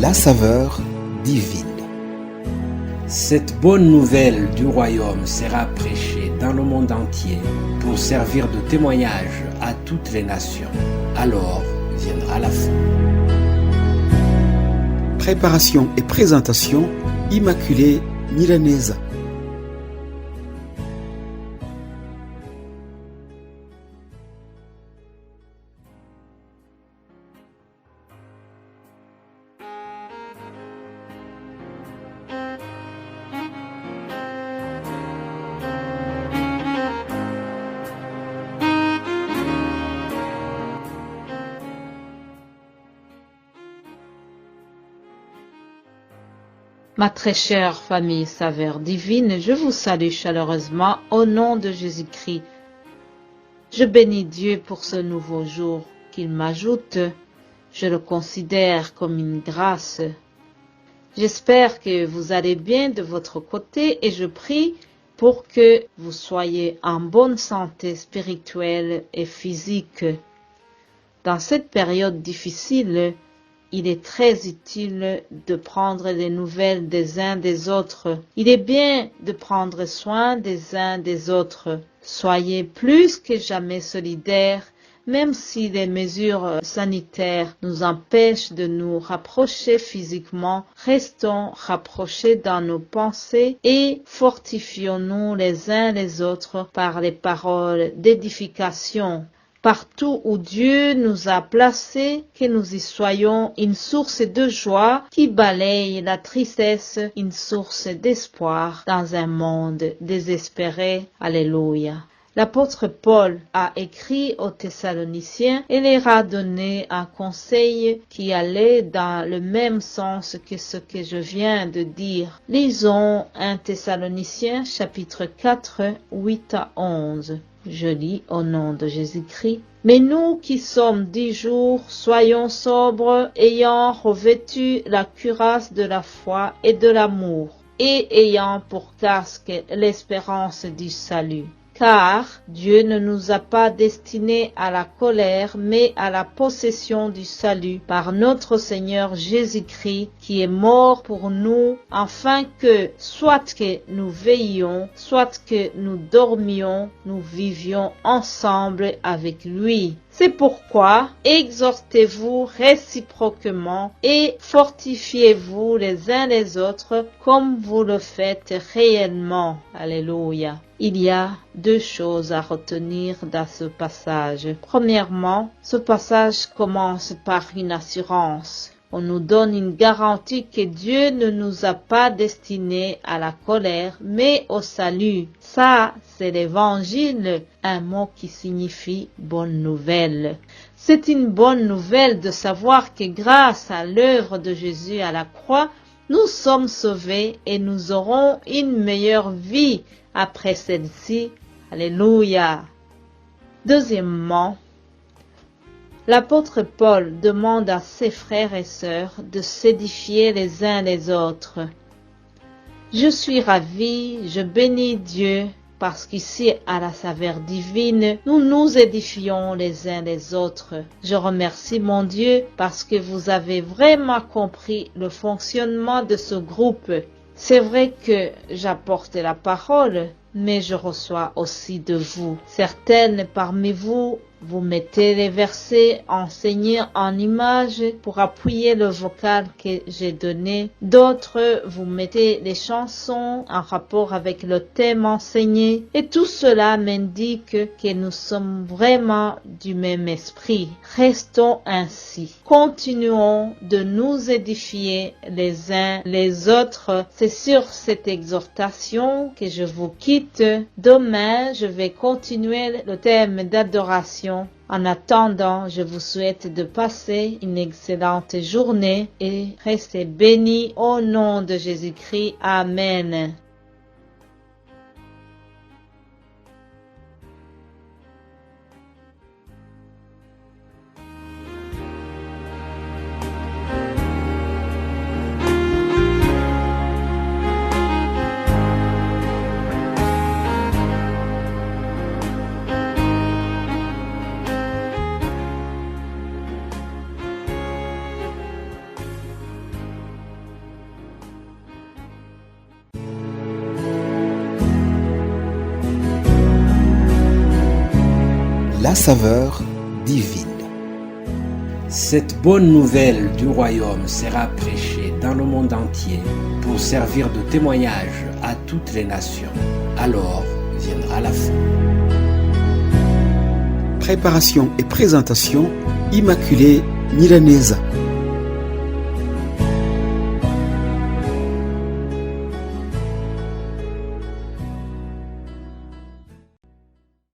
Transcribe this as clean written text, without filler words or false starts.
la saveur divine. Cette bonne nouvelle du royaume sera prêchée dans le monde entier pour servir de témoignage à toutes les nations. Alors viendra la fin. Préparation et présentation, Immaculée Nyiraneza. Ma très chère famille Saveur Divine, je vous salue chaleureusement au nom de Jésus-Christ. Je bénis Dieu pour ce nouveau jour qu'il m'ajoute. Je le considère comme une grâce. J'espère que vous allez bien de votre côté et je prie pour que vous soyez en bonne santé spirituelle et physique. Dans cette période difficile, il est très utile de prendre des nouvelles des uns des autres. Il est bien de prendre soin des uns des autres. Soyez plus que jamais solidaires, même si les mesures sanitaires nous empêchent de nous rapprocher physiquement. Restons rapprochés dans nos pensées et fortifions-nous les uns les autres par les paroles d'édification. Partout où Dieu nous a placés, que nous y soyons une source de joie qui balaye la tristesse, une source d'espoir dans un monde désespéré. Alléluia. L'apôtre Paul a écrit aux Thessaloniciens et leur a donné un conseil qui allait dans le même sens que ce que je viens de dire. Lisons 1 Thessaloniciens chapitre 4, 8 à 11. Je lis au nom de Jésus-Christ. Mais nous qui sommes 10 jours, soyons sobres, ayant revêtu la cuirasse de la foi et de l'amour, et ayant pour casque l'espérance du salut. Car Dieu ne nous a pas destinés à la colère, mais à la possession du salut par notre Seigneur Jésus-Christ, qui est mort pour nous, afin que, soit que nous veillions, soit que nous dormions, nous vivions ensemble avec lui. C'est pourquoi exhortez-vous réciproquement et fortifiez-vous les uns les autres comme vous le faites réellement. Alléluia. Il y a 2 choses à retenir dans ce passage. Premièrement, ce passage commence par une assurance. On nous donne une garantie que Dieu ne nous a pas destinés à la colère, mais au salut. Ça, c'est l'évangile, un mot qui signifie bonne nouvelle. C'est une bonne nouvelle de savoir que grâce à l'œuvre de Jésus à la croix, nous sommes sauvés et nous aurons une meilleure vie après celle-ci. Alléluia. Deuxièmement, l'apôtre Paul demande à ses frères et sœurs de s'édifier les uns les autres. Je suis ravi, je bénis Dieu, parce qu'ici, à la saveur divine, nous nous édifions les uns les autres. Je remercie mon Dieu parce que vous avez vraiment compris le fonctionnement de ce groupe. C'est vrai que j'apporte la parole, mais je reçois aussi de vous. Certaines parmi vous, vous mettez les versets enseignés en images pour appuyer le vocal que j'ai donné. D'autres, vous mettez les chansons en rapport avec le thème enseigné. Et tout cela m'indique que nous sommes vraiment du même esprit. Restons ainsi. Continuons de nous édifier les uns les autres. C'est sur cette exhortation que je vous quitte. Demain, je vais continuer le thème d'adoration. En attendant, je vous souhaite de passer une excellente journée et restez bénis au nom de Jésus-Christ. Amen. la saveur divine. Cette bonne nouvelle du royaume sera prêchée dans le monde entier pour servir de témoignage à toutes les nations. Alors viendra la fin. Préparation et présentation, Immaculée Niraneza.